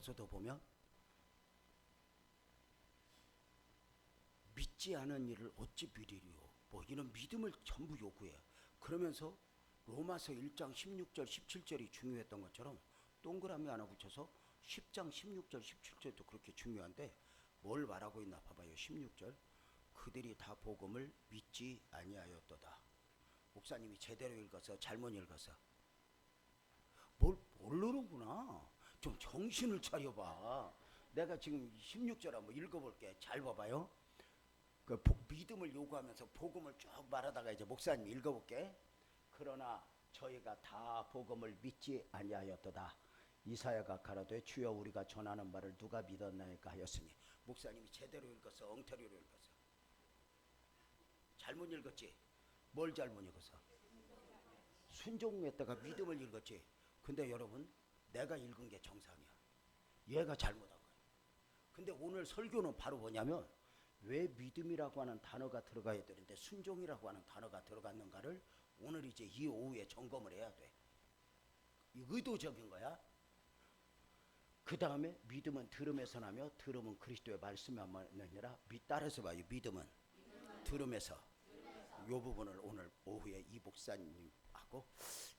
에서도 보면 믿지 않은 일을 어찌 믿으리요. 뭐 이런 믿음을 전부 요구해. 그러면서 로마서 1장 16절 17절이 중요했던 것처럼 동그라미 하나 붙여서 10장 16절 17절도 그렇게 중요한데 뭘 말하고 있나 봐봐요. 16절 그들이 다 복음을 믿지 아니하였도다. 목사님이 제대로 읽어서 잘못 읽어서 뭘 모르는구나. 좀 정신을 차려봐. 내가 지금 16절 한번 읽어볼게. 잘 봐봐요. 그 믿음을 요구하면서 복음을 쭉 말하다가 이제 목사님 읽어볼게. 그러나 저희가 다 복음을 믿지 아니하였도다. 이사야가 가라되 주여 우리가 전하는 말을 누가 믿었나이까 하였으니. 목사님이 제대로 읽어서 엉터리로 읽어서 잘못 읽었지. 뭘 잘못 읽어서? 순종했다가 믿음을 읽었지. 근데 여러분 내가 읽은 게 정상이야. 얘가 잘못한 거야. 근데 오늘 설교는 바로 뭐냐면 왜 믿음이라고 하는 단어가 들어가야 되는데 순종이라고 하는 단어가 들어갔는가를 오늘 이제 이 오후에 점검을 해야 돼. 이 의도적인 거야. 그 다음에 믿음은 들음에서 나며 들음은 그리스도의 말씀이니라. 따라서 봐요. 믿음은 들음에서. 이 부분을 오늘 오후에 이 목사님하고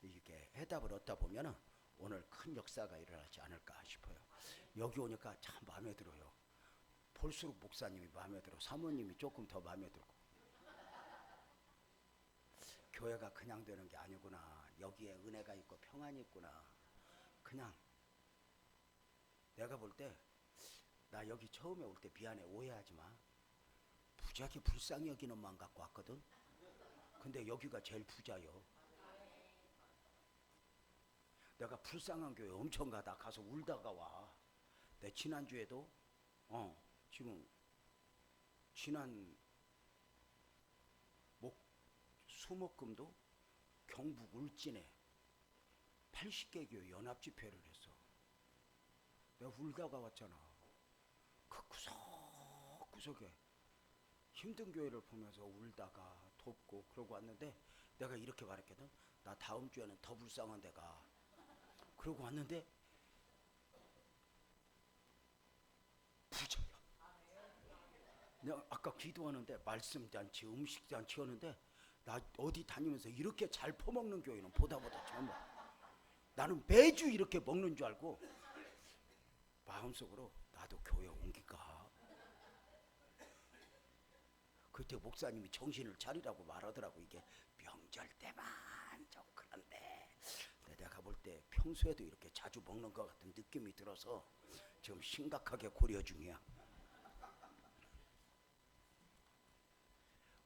이렇게 해답을 얻다 보면은 오늘 큰 역사가 일어나지 않을까 싶어요. 여기 오니까 참 마음에 들어요. 볼수록 목사님이 마음에 들어. 사모님이 조금 더 마음에 들고. 교회가 그냥 되는 게 아니구나. 여기에 은혜가 있고 평안이 있구나. 그냥 내가 볼 때 나 여기 처음에 올 때 미안해 오해하지 마. 부자기 불쌍히 여기는 마음 갖고 왔거든. 근데 여기가 제일 부자요. 내가 불쌍한 교회 엄청 가서 울다가 와. 내 지난주에도 지금 지난 수목금도 경북 울진에 80개 교회 연합 집회를 했어. 내가 울다가 왔잖아. 그 구석구석에 힘든 교회를 보면서 울다가 돕고 그러고 왔는데 내가 이렇게 말했거든. 나 다음 주에는 더 불쌍한 데가. 그러고 왔는데 부자야. 내가 아까 기도하는데 말씀잔치 음식잔치 하는데 나 어디 다니면서 이렇게 잘 퍼먹는 교회는 보다 처음 봐. 나는 매주 이렇게 먹는 줄 알고 마음속으로 나도 교회 옮길까. 그때 목사님이 정신을 차리라고 말하더라고. 이게 명절 때만 좀 그런데 내가 볼 때 평소에도 이렇게 자주 먹는 것 같은 느낌이 들어서 지금 심각하게 고려 중이야.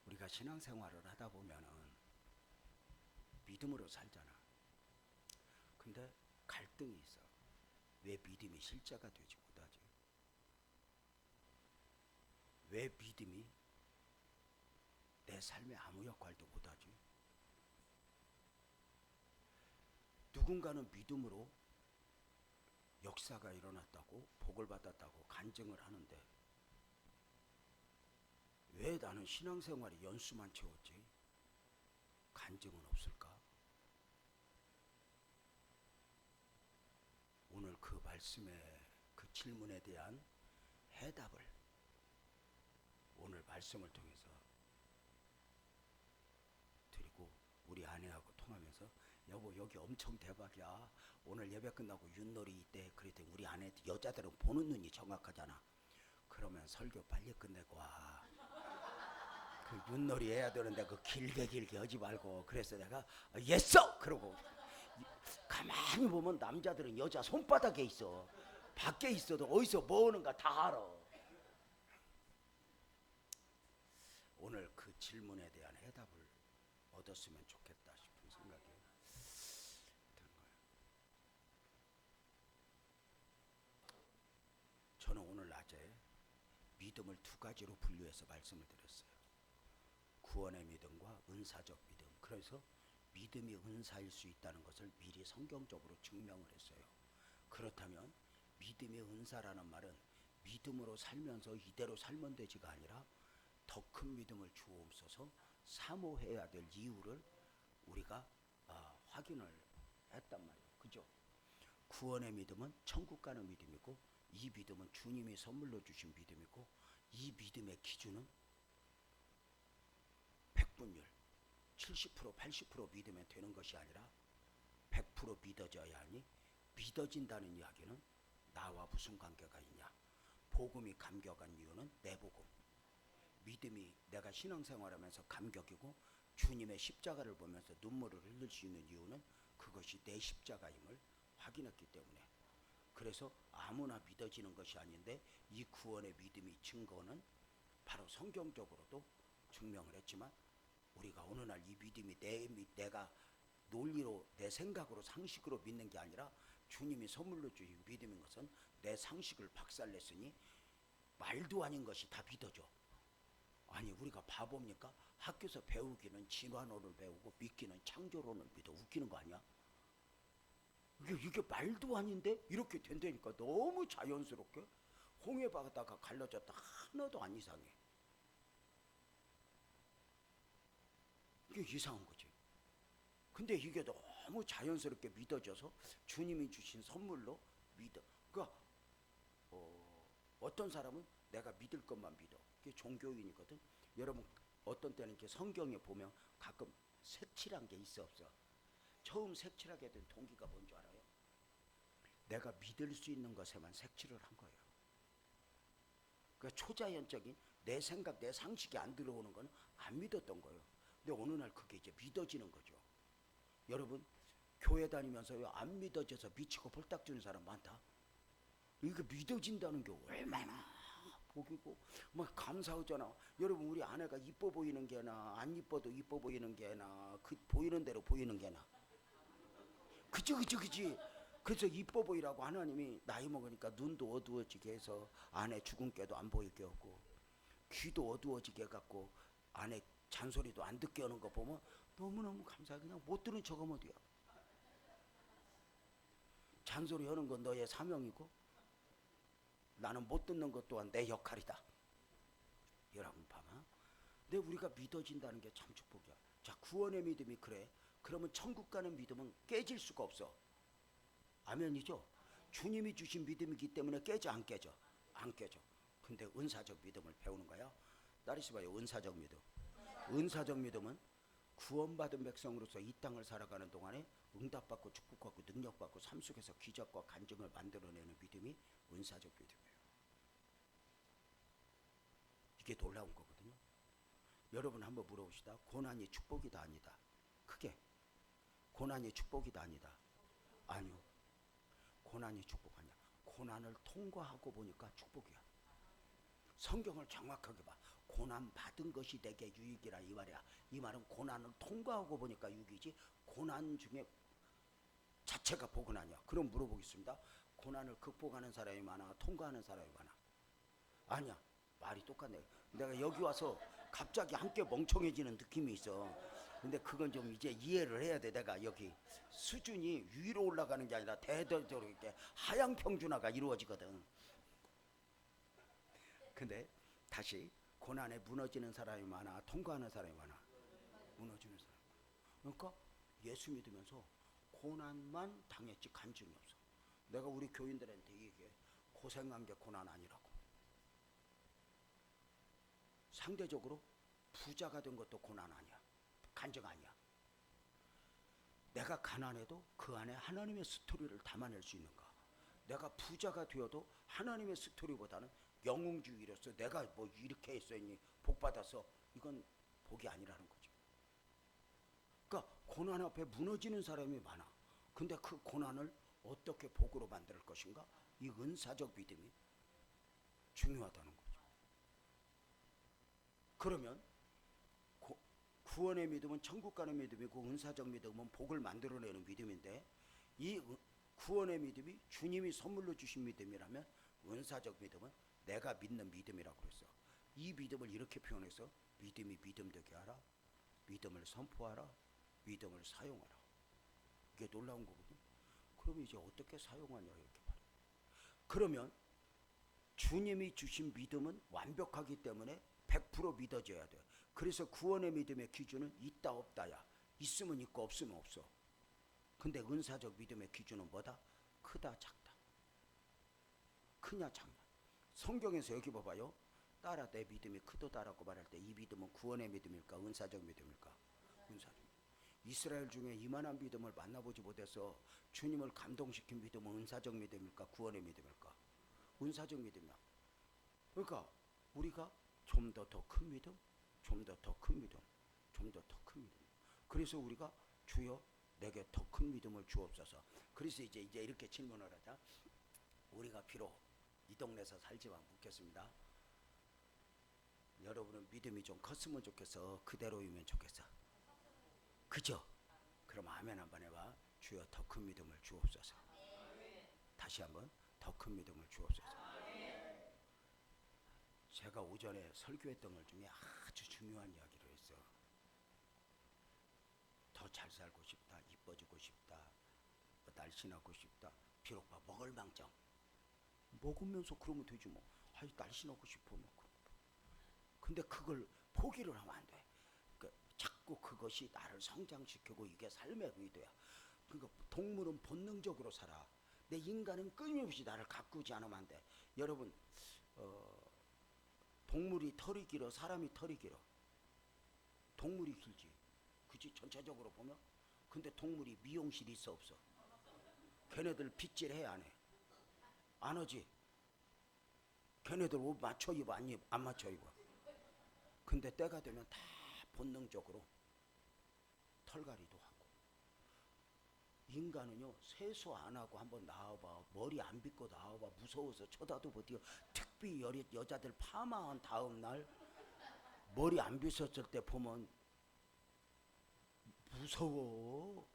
우리가 신앙생활을 하다 보면은 믿음으로 살잖아. 근데 갈등이 있어. 왜 믿음이 실제가 되지 못하지? 왜 믿음이 내 삶에 아무 역할도 못하지? 누군가는 믿음으로 역사가 일어났다고 복을 받았다고 간증을 하는데 왜 나는 신앙생활이 연수만 채웠지? 간증은 없을까? 오늘 그 말씀의 그 질문에 대한 해답을 오늘 말씀을 통해서 드리고 우리 아내하고 통하면서 여보 여기 엄청 대박이야. 오늘 예배 끝나고 윷놀이 있대. 그랬더니 우리 아내 여자들은 보는 눈이 정확하잖아. 그러면 설교 빨리 끝내고 와. 그 윷놀이 해야 되는데 그 길게 하지 말고. 그래서 내가 예써! 그러고 가만히 보면 남자들은 여자 손바닥에 있어. 밖에 있어도 어디서 뭐 하는가 다 알아. 오늘 그 질문에 대한 해답을 얻었으면 좋겠다 싶은 생각이 드는 거예요. 저는 오늘 낮에 믿음을 두 가지로 분류해서 말씀을 드렸어요. 구원의 믿음과 은사적 믿음. 그래서 믿음이 은사일 수 있다는 것을 미리 성경적으로 증명을 했어요. 그렇다면 믿음이 은사라는 말은 믿음으로 살면서 이대로 살면 되지가 아니라 더 큰 믿음을 주옵소서 사모해야 될 이유를 우리가 확인을 했단 말이에요. 그죠? 구원의 믿음은 천국 가는 믿음이고, 이 믿음은 주님이 선물로 주신 믿음이고, 이 믿음의 기준은 백분율 70% 80% 믿으면 되는 것이 아니라 100% 믿어져야 하니, 믿어진다는 이야기는 나와 무슨 관계가 있냐. 복음이 감격한 이유는 내 복음. 믿음이 내가 신앙생활하면서 감격이고 주님의 십자가를 보면서 눈물을 흘릴 수 있는 이유는 그것이 내 십자가임을 확인했기 때문에. 그래서 아무나 믿어지는 것이 아닌데, 이 구원의 믿음이 증거는 바로 성경적으로도 증명을 했지만, 우리가 어느 날 이 믿음이 내가 논리로 내 생각으로 상식으로 믿는 게 아니라 주님이 선물로 주신 믿음인 것은 내 상식을 박살냈으니 말도 아닌 것이 다 믿어져. 아니 우리가 바보입니까? 학교에서 배우기는 진화론을 배우고 믿기는 창조론을 믿어. 웃기는 거 아니야? 이게 말도 아닌데 이렇게 된다니까. 너무 자연스럽게 홍해 바다가 갈라졌다 하나도 안 이상해. 이게 이상한 거지. 근데 이게 너무 자연스럽게 믿어져서 주님이 주신 선물로 믿어. 그러니까 어떤 사람은 내가 믿을 것만 믿어. 그게 종교인이거든. 여러분 어떤 때는 이렇게 성경에 보면 가끔 색칠한 게 있어 없어? 처음 색칠하게 된 동기가 뭔 줄 알아요? 내가 믿을 수 있는 것에만 색칠을 한 거예요. 그러니까 초자연적인 내 생각, 내 상식이 안 들어오는 건 안 믿었던 거예요. 근데 어느 날 그게 이제 믿어지는 거죠. 여러분 교회 다니면서 안 믿어져서 미치고 볼딱 주는 사람 많다. 이게 믿어진다는 게 얼마나 복이고 막 감사하잖아. 여러분 우리 아내가 이뻐 보이는 게나 안 이뻐도 이뻐 보이는 게나 그 보이는 대로 보이는 게나 그치. 그래서 이뻐 보이라고 하나님이 나이 먹으니까 눈도 어두워지게 해서 아내 주근깨도 안 보이게 하고, 귀도 어두워지게 해갖고 아내 잔소리도 안 듣게 하는 거 보면 너무너무 감사해. 그냥 못 들은 척하면 어디야. 잔소리 하는 건 너의 사명이고 나는 못 듣는 것 또한 내 역할이다. 여러분 봐봐. 근데 우리가 믿어진다는 게 참 축복이야. 자, 구원의 믿음이 그래. 그러면 천국 가는 믿음은 깨질 수가 없어. 아멘이죠? 주님이 주신 믿음이기 때문에 깨져 안 깨져? 안 깨져. 근데 은사적 믿음을 배우는 거야. 따르시 봐요. 은사적 믿음. 은사적 믿음은 구원받은 백성으로서 이 땅을 살아가는 동안에 응답받고 축복받고 능력받고 삶 속에서 기적과 간증을 만들어내는 믿음이 은사적 믿음이에요. 이게 놀라운 거거든요. 여러분 한번 물어봅시다. 고난이 축복이다 아니다? 크게. 고난이 축복이다 아니다? 아니요. 고난이 축복 아니야. 고난을 통과하고 보니까 축복이야. 성경을 정확하게 봐. 고난 받은 것이 내게 유익이라 이 말이야. 이 말은 고난을 통과하고 보니까 유익이지 고난 중에 자체가 복은 아니야. 그럼 물어보겠습니다. 고난을 극복하는 사람이 많아? 통과하는 사람이 많아? 아니야. 말이 똑같네. 내가 여기 와서 갑자기 함께 멍청해지는 느낌이 있어. 근데 그건 좀 이제 이해를 해야 돼. 내가 여기 수준이 위로 올라가는 게 아니라 대대적으로 이렇게 하향 평준화가 이루어지거든. 근데 다시 고난에 무너지는 사람이 많아? 통과하는 사람이 많아? 무너지는 사람. 그러니까 예수 믿으면서 고난만 당했지 간증이 없어. 내가 우리 교인들한테 얘기해. 고생한 게 고난 아니라고. 상대적으로 부자가 된 것도 고난 아니야. 간증 아니야. 내가 가난해도 그 안에 하나님의 스토리를 담아낼 수 있는가. 내가 부자가 되어도 하나님의 스토리보다는 영웅주의로서 내가 뭐 이렇게 했으니 복 받았어. 이건 복이 아니라는 거죠. 그러니까 고난 앞에 무너지는 사람이 많아. 근데 그 고난을 어떻게 복으로 만들 것인가? 이 은사적 믿음이 중요하다는 거죠. 그러면 구원의 믿음은 천국 가는 믿음이고 은사적 믿음은 복을 만들어내는 믿음인데, 이 구원의 믿음이 주님이 선물로 주신 믿음이라면 은사적 믿음은 내가 믿는 믿음이라고 그랬어. 이 믿음을 이렇게 표현해서 믿음이 믿음 되게 하라, 믿음을 선포하라, 믿음을 사용하라. 이게 놀라운 거거든. 그러면 이제 어떻게 사용하냐 이렇게 말해. 그러면 주님이 주신 믿음은 완벽하기 때문에 100% 믿어져야 돼. 그래서 구원의 믿음의 기준은 있다 없다야. 있으면 있고 없으면 없어. 근데 은사적 믿음의 기준은 뭐다? 크다 작다, 크냐 작냐. 성경에서 여기 봐봐요. 따라 내 믿음이 크도다라고 말할 때 이 믿음은 구원의 믿음일까 은사적 믿음일까? 은사적. 이스라엘 중에 이만한 믿음을 만나보지 못해서 주님을 감동시킨 믿음은 은사적 믿음일까 구원의 믿음일까? 은사적 믿음이야. 그러니까 우리가 좀 더 큰 믿음, 좀 더 큰 믿음, 좀 더 큰 믿음. 그래서 우리가 주여 내게 더 큰 믿음을 주옵소서. 그래서 이제 이렇게 질문을 하자. 우리가 비록 이 동네에서 살지만 묻겠습니다. 여러분은 믿음이 좀 컸으면 좋겠어, 그대로이면 좋겠어? 그죠? 그럼 아멘 한번 해봐. 주여 더 큰 믿음을 주옵소서. 다시 한번 더 큰 믿음을 주옵소서. 제가 오전에 설교했던 것 중에 아주 중요한 이야기를 했어. 더 잘 살고 싶다, 이뻐지고 싶다, 날씬하고 싶다. 비록 봐 먹을 망정 먹으면서 그러면 되지 뭐. 아이 날씬하고 싶어 뭐. 근데 그걸 포기를 하면 안 돼. 그러니까 자꾸 그것이 나를 성장시키고 이게 삶의 의도야. 그러니까 동물은 본능적으로 살아. 내 인간은 끊임없이 나를 가꾸지 않으면 안 돼. 여러분 동물이 털이 길어, 사람이 털이 길어? 동물이 길지, 그치? 전체적으로 보면. 근데 동물이 미용실 있어 없어? 걔네들 빗질해 안 해? 안 하지? 걔네들 옷 맞춰 입어 안 맞춰 입어? 근데 때가 되면 다 본능적으로 털갈이도 하고. 인간은요 세수 안 하고 한번 나와봐, 머리 안 빗고 나와봐, 무서워서 쳐다도 못 뛰어. 특히 여자들 파마한 다음 날 머리 안 빗었을 때 보면 무서워.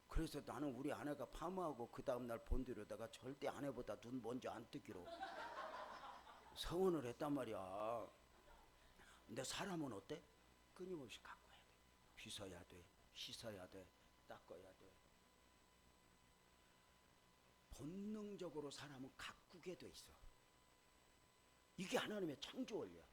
그래서 나는 우리 아내가 파마하고 그 다음 날 본 뒤로 내가 절대 아내보다 눈 먼저 안 뜨기로 서원을 했단 말이야. 근데 사람은 어때? 끊임없이 가꿔야 돼. 빗어야 돼, 씻어야 돼, 닦아야 돼. 본능적으로 사람은 가꾸게 돼 있어. 이게 하나님의 창조 원리야.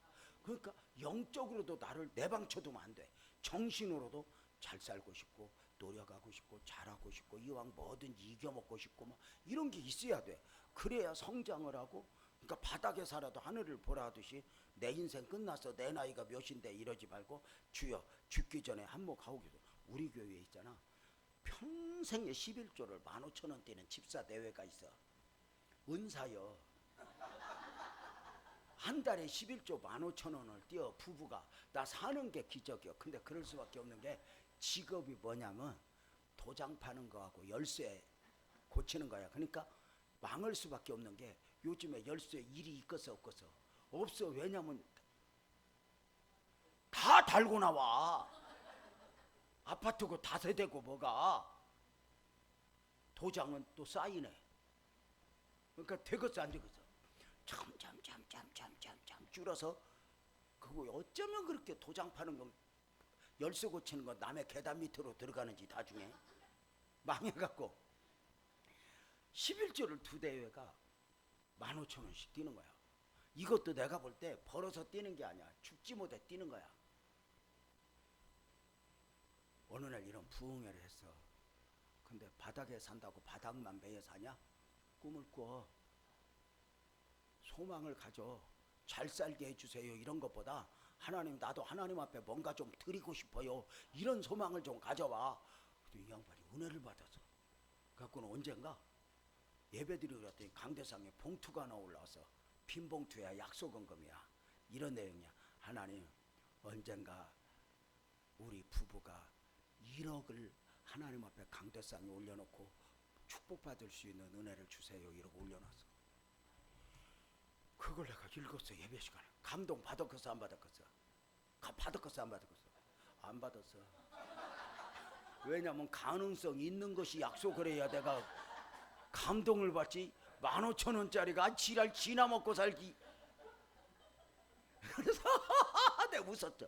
그러니까 영적으로도 나를 내방쳐두면 안 돼. 정신으로도 잘 살고 싶고 노력하고 싶고 잘하고 싶고 이왕 뭐든지 이겨먹고 싶고 막 이런 게 있어야 돼. 그래야 성장을 하고. 그러니까 바닥에 살아도 하늘을 보라 하듯이 내 인생 끝났어, 내 나이가 몇인데 이러지 말고 주여 죽기 전에 한몫하고 계속. 우리 교회에 있잖아, 평생에 11조를 15,000원 떼는 집사 대회가 있어. 은사여. 한 달에 11조 15,000원을 떼어 부부가. 나 사는 게 기적이야. 근데 그럴 수밖에 없는 게 직업이 뭐냐면 도장 파는 거하고 열쇠 고치는 거야. 그러니까 망할 수밖에 없는 게 요즘에 열쇠 일이 있겠어 없겠어? 없어. 왜냐면 다 달고 나와. 아파트고 다세대고 뭐가. 도장은 또 사인해. 그러니까 되겠어 안 되겠어? 참 줄어서. 그거 어쩌면 그렇게 도장 파는 건 열쇠 고치는 건 남의 계단 밑으로 들어가는지 나중에 망해갖고 11조를 두 대회가 15,000원씩 뛰는 거야. 이것도 내가 볼 때 벌어서 뛰는 게 아니야. 죽지 못해 뛰는 거야. 어느 날 이런 부흥회를 했어. 근데 바닥에 산다고 바닥만 매여 사냐? 꿈을 꿔. 소망을 가져. 잘 살게 해주세요 이런 것보다 하나님 나도 하나님 앞에 뭔가 좀 드리고 싶어요 이런 소망을 좀 가져와. 이 양반이 은혜를 받아서 갖고는 언젠가 예배 드리고 그랬더니 강대상에 봉투가 하나 올라와서 빈 봉투야, 약속원금이야. 이런 내용이야. 하나님 언젠가 우리 부부가 1억을 하나님 앞에 강대상에 올려놓고 축복받을 수 있는 은혜를 주세요 이러고 올려놨어. 그걸 내가 읽었어. 예배 시간에 감동 받았겠어 안 받았겠어? 받았겠어 안 받았겠어? 안 받았어. 왜냐면 가능성 있는 것이 약속을 해야 내가 감동을 받지. 15,000원짜리가 지랄 지나 먹고 살기. 그래서 내가 웃었죠.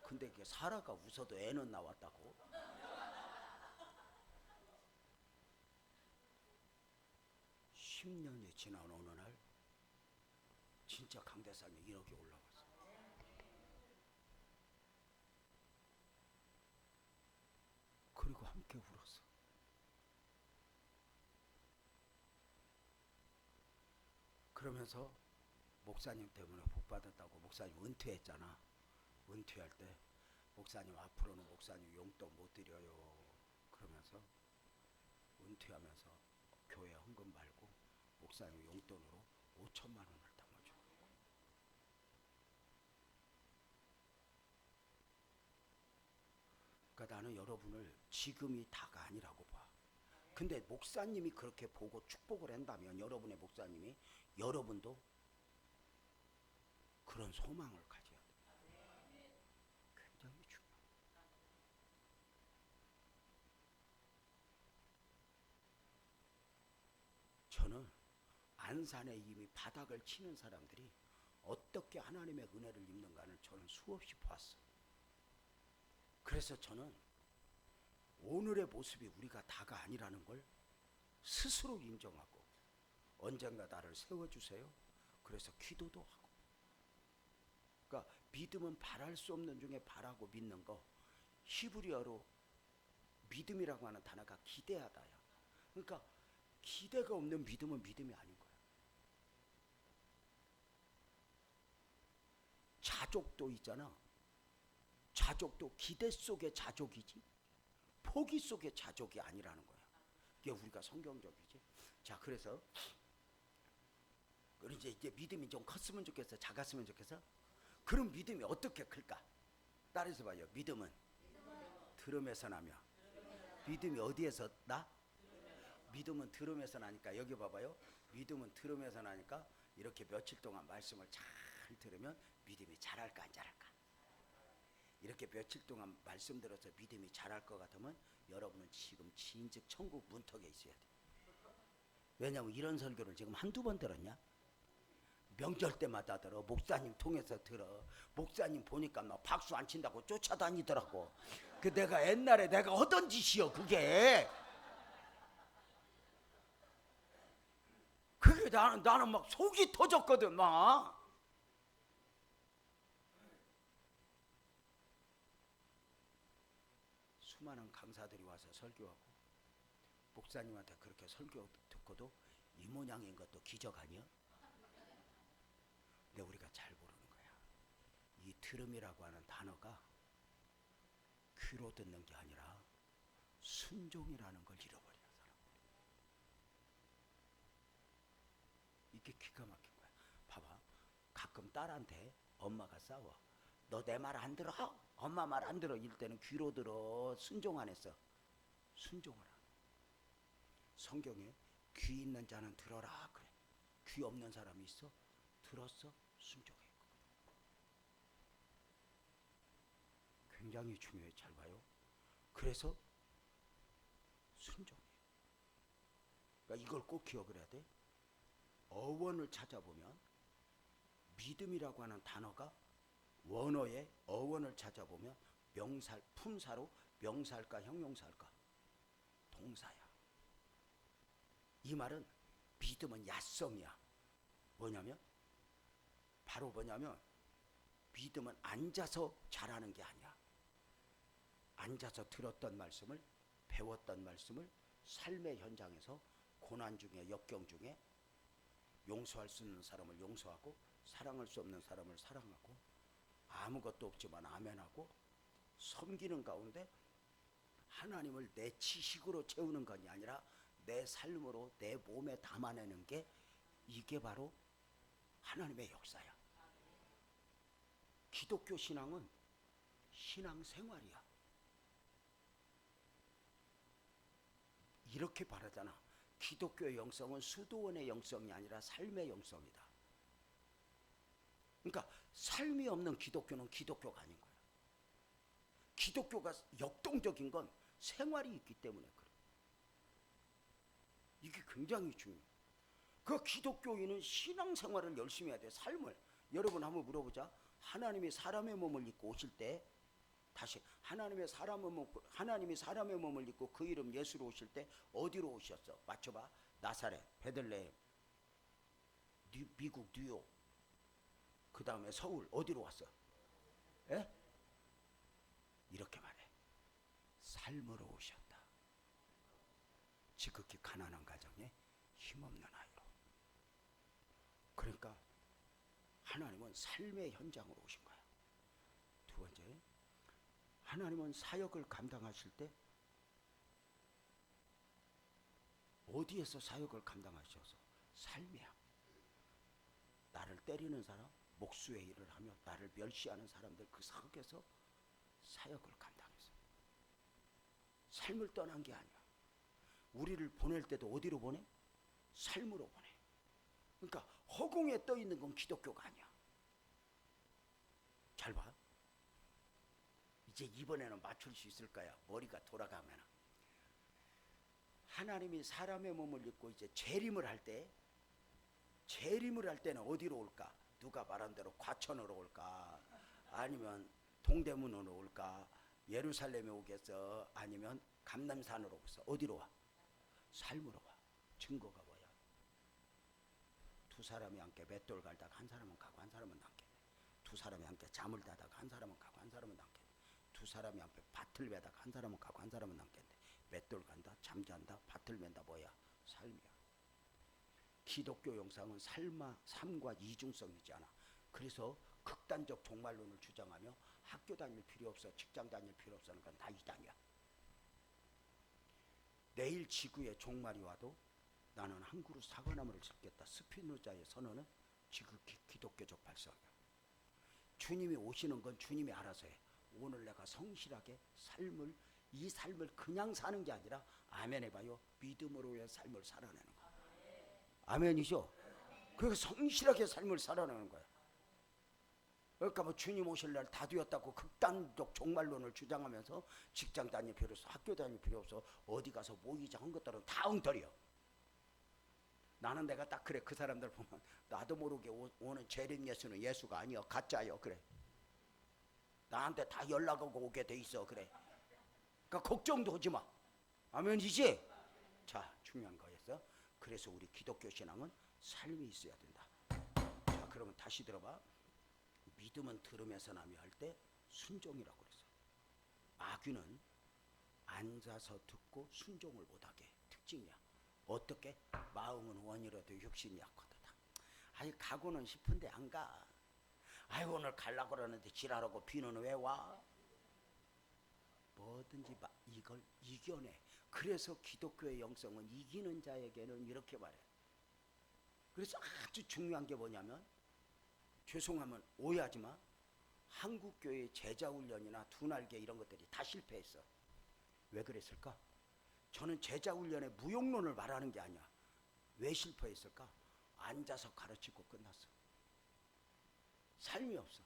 근데 이게 사라가 웃어도 애는 나왔다고. 10년이 지난 어느 날 진짜 강대상에 1억이 올라왔어. 그리고 함께 울었어. 그러면서 목사님 때문에 복 받았다고 목사님 은퇴했잖아. 은퇴할 때 목사님 앞으로는 목사님 용돈 못 드려요. 그러면서 은퇴하면서 교회 헌금 말고 목사님 용돈으로 5천만 원을 담아줘. 그러니까 나는 여러분을 지금이 다가 아니라고 봐. 근데 목사님이 그렇게 보고 축복을 한다면 여러분의 목사님이 여러분도 그런 소망을 가져야 돼. 굉장히 중요해. 저는 안산에 이미 바닥을 치는 사람들이 어떻게 하나님의 은혜를 입는가를 저는 수없이 봤어. 그래서 저는 오늘의 모습이 우리가 다가 아니라는 걸 스스로 인정하고 언젠가 나를 세워주세요. 그래서 기도도 하고. 그러니까 믿음은 바랄 수 없는 중에 바라고 믿는 거. 히브리어로 믿음이라고 하는 단어가 기대하다야. 그러니까 기대가 없는 믿음은 믿음이 아닌 거야. 자족도 있잖아. 자족도 기대 속의 자족이지 포기 속의 자족이 아니라는 거야. 이게 우리가 성경적이지. 자, 그래서 이제 믿음이 좀 컸으면 좋겠어, 작았으면 좋겠어? 그럼 믿음이 어떻게 클까? 따라서 봐요. 믿음은 들음에서 나며. 믿음이 어디에서 나? 믿음은 들음에서 나니까 여기 봐봐요. 믿음은 들음에서 나니까 이렇게 며칠 동안 말씀을 잘 들으면 믿음이 잘할까 안 잘할까? 이렇게 며칠 동안 말씀 들어서 믿음이 잘할 것 같으면 여러분은 지금 진즉 천국 문턱에 있어야 돼. 왜냐하면 이런 설교를 지금 한두 번 들었냐? 명절 때마다 들어. 목사님 통해서 들어. 목사님 보니까 막 박수 안 친다고 쫓아다니더라고. 그 내가 옛날에 내가 하던 짓이요 그게. 그게 나는 막 속이 터졌거든 막. 수많은 강사들이 와서 설교하고 목사님한테 그렇게 설교 듣고도 이 모양인 것도 기적 아니야? 근데 우리가 잘 모르는 거야. 이 들음이라고 하는 단어가 귀로 듣는 게 아니라 순종이라는 걸 잃어버린 사람들. 이게 기가 막힌 거야. 봐봐. 가끔 딸한테 엄마가 싸워. 너 내 말 안 들어? 엄마 말 안 들어. 이럴 때는 귀로 들어. 순종 안 했어. 순종을 하라. 성경에 귀 있는 자는 들어라 그래. 귀 없는 사람이 있어? 들었어? 순종해. 굉장히 중요해. 잘 봐요. 그래서 순종해. 그러니까 이걸 꼭 기억을 해야 돼. 어원을 찾아보면 믿음이라고 하는 단어가 원어의 어원을 찾아보면 명사, 품사로 명사일까 형용사일까? 동사야. 이 말은 믿음은 야성이야. 뭐냐면 바로 뭐냐면 믿음은 앉아서 잘하는 게 아니야. 앉아서 들었던 말씀을 배웠던 말씀을 삶의 현장에서 고난 중에 역경 중에 용서할 수 있는 사람을 용서하고 사랑할 수 없는 사람을 사랑하고 아무것도 없지만 아멘하고 섬기는 가운데 하나님을 내 지식으로 채우는 것이 아니라 내 삶으로 내 몸에 담아내는 게 이게 바로 하나님의 역사야. 기독교 신앙은 신앙생활이야. 이렇게 말하잖아. 기독교의 영성은 수도원의 영성이 아니라 삶의 영성이다. 그러니까 삶이 없는 기독교는 기독교가 아닌 거야. 기독교가 역동적인 건 생활이 있기 때문에 그래. 이게 굉장히 중요해. 그 기독교인은 신앙생활을 열심히 해야 돼. 삶을. 여러분 한번 물어보자. 하나님이 사람의 몸을 입고 오실 때 다시 하나님이 사람의 몸을 입고 그 이름 예수로 오실 때 어디로 오셨어? 맞춰봐. 나사렛, 베들레헴, 미국 뉴욕, 그 다음에 서울 어디로 왔어? 에? 이렇게 말해. 삶으로 오셨다. 지극히 가난한 가정에 힘없는 아이로. 하나님은 삶의 현장으로 오신 거야. 두 번째, 하나님은 사역을 감당하실 때 어디에서 사역을 감당하셔서? 삶이야. 나를 때리는 사람, 목수의 일을 하며 나를 멸시하는 사람들 그 사역에서 사역을 감당했어. 삶을 떠난 게 아니야. 우리를 보낼 때도 어디로 보내? 삶으로 보내. 그러니까 허공에 떠 있는 건 기독교가 아니야. 잘 봐. 이제 이번에는 맞출 수 있을 거야. 머리가 돌아가면. 하나님이 사람의 몸을 입고 이제 재림을 할 때는 어디로 올까? 누가 말한 대로 과천으로 올까? 아니면 동대문으로 올까? 예루살렘에 오겠어? 아니면 감람산으로 오겠어? 어디로 와? 삶으로 와. 증거가 뭐야? 두 사람이 함께 맷돌 갈다가 한 사람은 가고 한 사람은 남겠네. 두 사람이 함께 잠을 자다가 한 사람은 가고 한 사람은 남겠네. 두 사람이 함께 밭을 베다가 한 사람은 가고 한 사람은 남겠네. 맷돌 간다, 잠잔다, 밭을 맨다, 뭐야? 삶이야. 기독교 영상은 삶과 이중성이지 않아. 그래서 극단적 종말론을 주장하며 학교 다닐 필요 없어, 직장 다닐 필요 없어는 건 다 이단이야. 내일 지구에 종말이 와도 나는 한 그루 사과나무를 심겠다. 스피노자의 선언은 지극히 기독교적 발상이야. 주님이 오시는 건 주님이 알아서 해. 오늘 내가 성실하게 이 삶을 그냥 사는 게 아니라, 아멘 해봐요, 믿음으로의 삶을 살아내는 거야. 아멘이죠? 그래서 성실하게 삶을 살아내는 거야. 그러니까 뭐 주님 오실 날 다 되었다고 극단적 종말론을 주장하면서 직장 다닐 필요 없어, 학교 다닐 필요 없어, 어디 가서 모이자 한 것들은 다 엉터리야. 나는 내가 딱 그래. 그 사람들 보면 나도 모르게 오는 재림 예수는 예수가 아니야, 가짜요. 그래. 나한테 다 연락 오게 돼 있어. 그래. 그러니까 걱정도 하지 마. 아멘이지? 자, 중요한 거였어. 그래서 우리 기독교 신앙은 삶이 있어야 된다. 자, 그러면 다시 들어봐. 믿음은 들으면서 남이 할 때 순종이라고 그랬어. 마귀는 앉아서 듣고 순종을 못하게 해. 특징이야. 어떻게? 마음은 원이라도 육신이 약하다. 아니, 가고는 싶은데 안 가. 아이, 오늘 가려고 그러는데 지랄하고 비는 왜 와? 뭐든지 이걸 이겨내. 그래서 기독교의 영성은 이기는 자에게는 이렇게 말해. 그래서 아주 중요한 게 뭐냐면, 죄송하면 오해하지 마, 한국교회 제자훈련이나 두날개 이런 것들이 다 실패했어. 왜 그랬을까? 저는 제자훈련의 무용론을 말하는 게 아니야. 왜 실패했을까? 앉아서 가르치고 끝났어. 삶이 없어.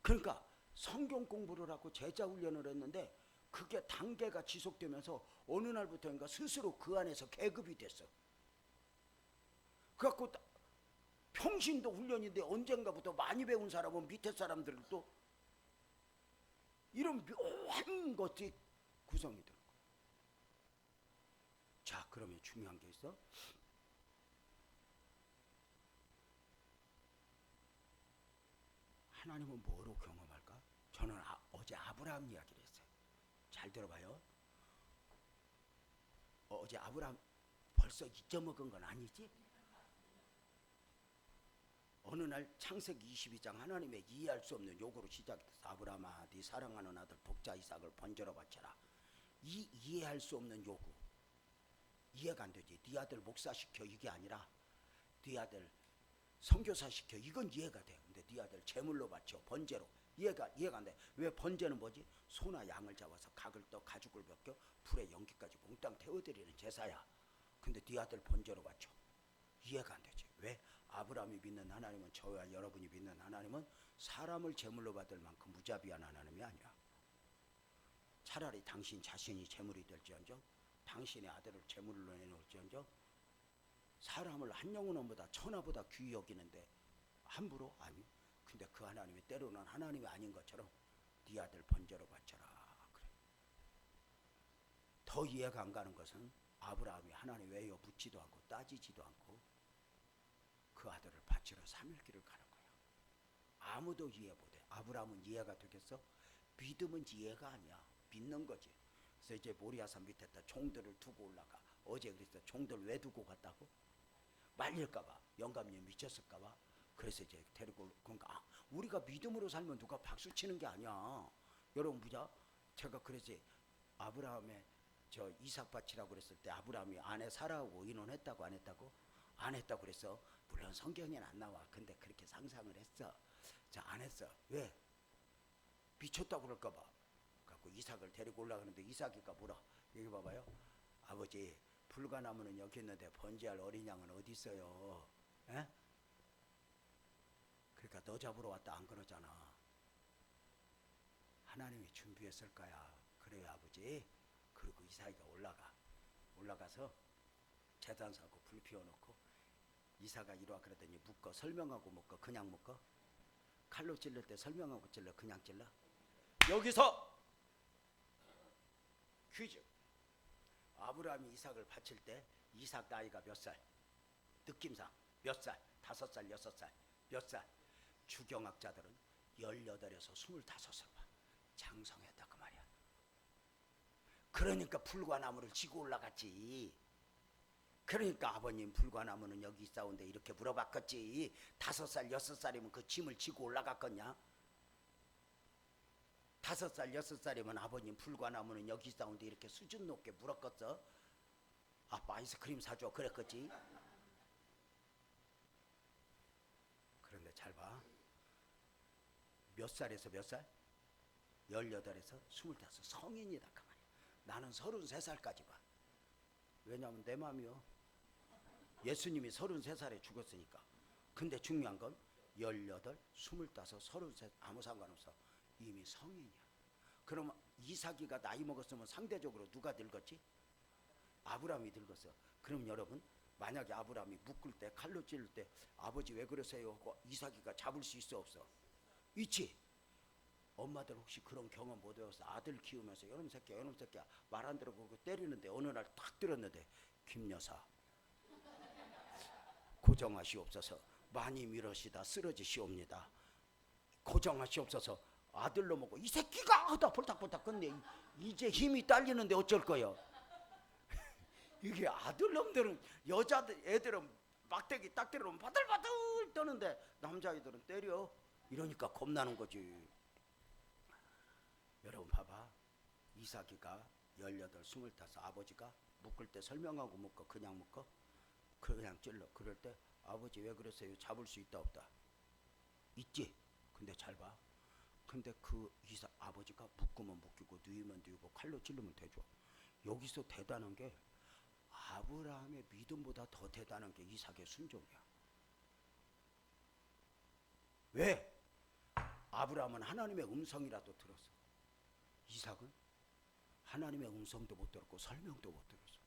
그러니까 성경 공부를 하고 제자훈련을 했는데 그게 단계가 지속되면서 어느 날부터인가 스스로 그 안에서 계급이 됐어. 그래갖고 평신도 훈련인데 언젠가부터 많이 배운 사람은 밑에 사람들도 이런 묘한 것이 구성이 되는 거야. 자, 그러면 중요한 게 있어. 하나님은 뭐로 경험할까? 저는 어제 아브라함 이야기를 했어요. 잘 들어봐요. 어제 아브라함 벌써 잊어먹은 건 아니지? 어느 날 창세기 22장 하나님의 이해할 수 없는 요구로 시작됐어. 아브라함아, 네 사랑하는 아들 독자 이삭을 번제로 바쳐라. 이 이해할 수 없는 요구, 이해가 안 되지. 네 아들 목사시켜, 이게 아니라 네 아들 선교사시켜, 이건 이해가 돼. 근데 네 아들 제물로 바쳐, 번제로, 이해가 안 돼. 왜? 번제는 뭐지? 소나 양을 잡아서 각을 떠 가죽을 벗겨 불에 연기까지 몽땅 태워드리는 제사야. 근데 네 아들 번제로 바쳐, 이해가 안 되지. 왜? 아브라함이 믿는 하나님은, 저와 여러분이 믿는 하나님은 사람을 제물로 받을 만큼 무자비한 하나님이 아니야. 차라리 당신 자신이 제물이 될지언정, 당신의 아들을 제물로 내놓을지언정, 사람을 한 영혼보다 천하보다 귀히 여기는데 함부로? 아니. 근데 그 하나님이 때로는 하나님이 아닌 것처럼 네 아들 번제로 바쳐라 그래. 더 이해가 안 가는 것은 아브라함이 하나님 왜요 묻지도 않고 따지지도 않고 그 아들을 바치러 3일길을 가는 거야. 아무도 이해 못해. 아브라함은 이해가 되겠어? 믿음은 이해가 아니야. 믿는 거지. 그래서 이제 모리아산 밑에다 종들을 두고 올라가. 어제 그랬어. 종들 왜 두고 갔다고? 말릴까 봐. 영감님 미쳤을까봐. 그래서 이제 데리고 그러니까 우리가 믿음으로 살면 누가 박수 치는 게 아니야. 여러분 보자. 제가 그래서 아브라함의 저 이삭 바치라고 그랬을 때 아브라함이 아내 사라하고 의논했다고 안 했다고? 안 했다고 그랬어. 물론 성경에는 안 나와. 근데 그렇게 상상을 했어. 자, 안 했어. 왜? 미쳤다고 그럴까봐. 갖고 이삭을 데리고 올라가는데 이삭이가 뭐라? 여기 봐봐요. 아버지, 불가나무는 여기 있는데 번제할 어린 양은 어디 있어요? 에? 그러니까 너 잡으러 왔다 안 그러잖아. 하나님이 준비했을 거야. 그래요 아버지. 그리고 이삭이가 올라가서 제단 사고 불 피워놓고 이삭아 이리와 그랬더니 묶어. 설명하고 묶어? 그냥 묶어? 칼로 찔릴 때 설명하고 찔러? 그냥 찔러? 여기서 퀴즈. 아브라함이 이삭을 바칠 때 이삭 나이가 몇 살? 느낌상 몇 살? 5살, 6살? 몇 살? 주경학자들은 18에서 25을 봐. 장성했다 그 말이야. 그러니까 불과나무를 지고 올라갔지. 그러니까 아버님 불과나무는 여기 있사온데 이렇게 물어봤겠지. 5살, 6살이면 그 짐을 지고 올라갔겠냐? 5살, 6살이면 아버님 불과나무는 여기 있사온데 이렇게 수준 높게 물었겠어? 아빠 아이스크림 사줘 그랬겠지? 그런데 잘 봐. 몇 살에서 몇 살? 18에서 25. 성인이다 그 말이야. 나는 33살까지 봐. 왜냐하면 내 마음이요. 예수님이 33살에 죽었으니까. 근데 중요한 건 18, 25, 33 아무 상관없어. 이미 성인이야. 그럼 이삭이가 나이 먹었으면 상대적으로 누가 늙었지? 아브라함이 늙었어. 그럼 여러분 만약에 아브라함이 묶을 때 칼로 찌를 때 아버지 왜 그러세요 하고 이삭이가 잡을 수 있어 없어? 있지. 엄마들 혹시 그런 경험 못 해봤어? 아들 키우면서 여놈 새끼야 말 안 들어보고 때리는데 어느 날 탁 들었는데 김 여사 고정하시옵소서. 많이 미러시다 쓰러지시옵니다. 고정하시옵소서. 아들로 먹고 이 새끼가 하다 볼딱볼딱 끝내. 이제 힘이 딸리는데 어쩔 거요? 이게 아들놈들은 여자들 애들은 막대기 딱 때리면 바들바들 떠는데 남자애들은 때려. 이러니까 겁나는 거지. 여러분 봐봐. 이삭이가 18, 25 아버지가 묶을 때 설명하고 묶어? 그냥 묶어? 그냥 찔러. 그럴 때 아버지 왜 그러세요? 잡을 수 있다 없다? 있지. 근데 잘 봐. 근데 그 이삭 아버지가 묶으면 묶이고 누이면 누이고 칼로 찔르면 되죠. 여기서 대단한 게 아브라함의 믿음보다 더 대단한 게 이삭의 순종이야. 왜? 아브라함은 하나님의 음성이라도 들었어. 이삭은 하나님의 음성도 못 들었고 설명도 못 들었어.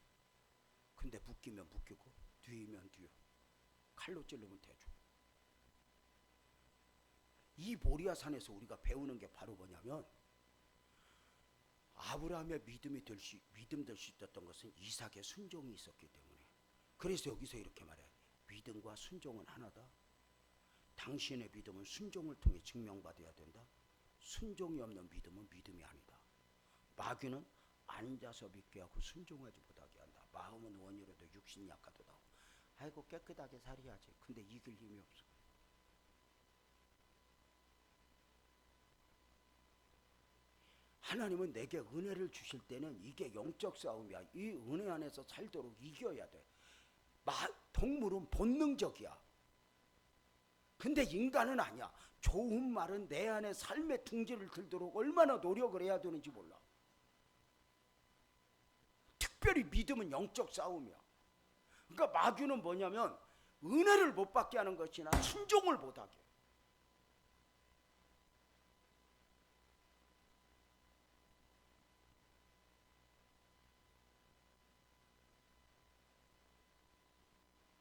근데 묶이면 묶이고 뒤이면 뒤요. 칼로 찌르면 되죠. 이 모리아산에서 우리가 배우는 게 바로 뭐냐면 아브라함의 믿음 될 수 있었던 것은 이삭의 순종이 있었기 때문에. 그래서 여기서 이렇게 말해. 믿음과 순종은 하나다. 당신의 믿음은 순종을 통해 증명받아야 된다. 순종이 없는 믿음은 믿음이 아니다. 마귀는 앉아서 믿게 하고 순종하지 못하게 한다. 마음은 원이로도 육신이 약하도다. 아이고 깨끗하게 살아야지. 근데 이길 힘이 없어. 하나님은 내게 은혜를 주실 때는 이게 영적 싸움이야. 이 은혜 안에서 살도록 이겨야 돼. 동물은 본능적이야. 근데 인간은 아니야. 좋은 말은 내 안에 삶의 둥지를 들도록 얼마나 노력을 해야 되는지 몰라. 특별히 믿음은 영적 싸움이야. 그러니까 마귀는 뭐냐면 은혜를 못 받게 하는 것이나 순종을 못 하게.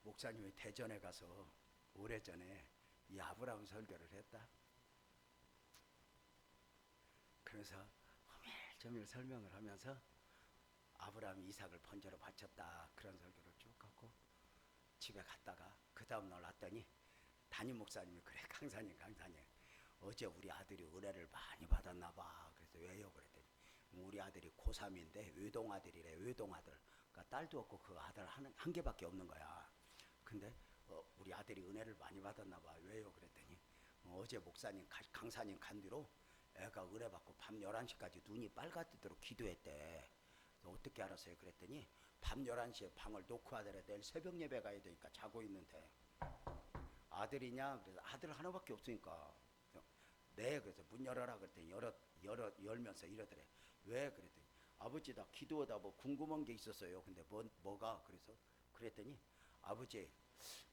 목사님이 대전에 가서 오래전에 이 아브라함 설교를 했다. 그래서 호밀조밀 설명을 하면서 아브라함이 이삭을 번제로 바쳤다. 그런 설교를 쭉 하고 집에 갔다가 그 다음 날 왔더니 담임 목사님이 그래 강사님 어제 우리 아들이 은혜를 많이 받았나 봐. 그래서 왜요? 그랬더니 우리 아들이 고3인데 외동아들이래. 외동아들. 그러니까 딸도 없고 그 아들 한 개밖에 없는 거야. 근데 우리 아들이 은혜를 많이 받았나 봐. 왜요? 그랬더니 어제 목사님 강사님 간 뒤로 애가 은혜 받고 밤 11시까지 눈이 빨갛도록 기도했대. 어떻게 알았어요? 그랬더니 밤 11시에 방을 놓고 아들에 내일 새벽 예배 가야 되니까 자고 있는데 아들이냐? 그래서 아들 하나밖에 없으니까 네. 그래서 문 열어라 그랬더니 열면서 이러더래. 왜? 그랬더니 아버지 나 기도하다 뭐 궁금한 게 있었어요. 근데 뭐가? 그래서 그랬더니 아버지